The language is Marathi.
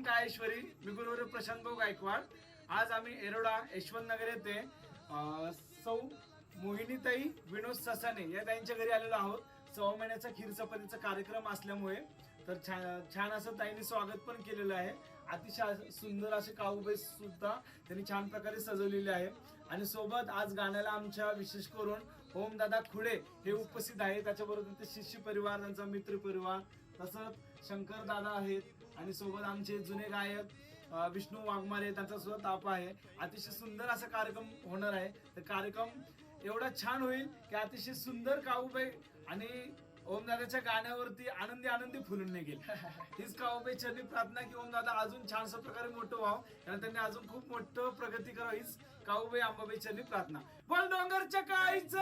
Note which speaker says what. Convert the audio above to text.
Speaker 1: काळेश्वरी, मी गुरुवार प्रशांत भाऊ गायकवाड. आज आम्ही एरोडा यशवंत नगर येथे सौ मोहिनीताई विनोद ससाने या ताईंच्या घरी आलेलो आहोत. 6 महिन्याचा खीर चपातीचा कार्यक्रम असल्यामुळे तर छान असं ताईंनी स्वागत पण केलेलं आहे. अतिशय सुंदर असे काऊबाई सुद्धा त्यांनी छान प्रकारे सजवलेले आहे. आणि सोबत आज गाण्याला आमच्या विशेष करून ओमदादा खुडे हे उपस्थित आहे. त्याच्याबरोबर ते शिष्य परिवार, त्यांचा मित्र परिवार, तसंच शंकर दादा आहेत आणि सोबत आमचे जुने गायक विष्णू वाघमारे, त्यांचा सुद्धा ताप आहे. अतिशय सुंदर असा कार्यक्रम होणार आहे. तर कार्यक्रम एवढा छान होईल की अतिशय सुंदर काऊबाई आणि ओमदादाच्या गाण्यावरती आनंदी फुलून निघेल. हीच काऊबाई चरणी प्रार्थना की ओमदादा अजून छानशा प्रकारे मोठं व्हावं, कारण त्यांनी अजून खूप मोठं प्रगती करावं. हीच काऊबाई अंबाबाई चरणी प्रार्थना. बोल डोंगरच्या काळीचं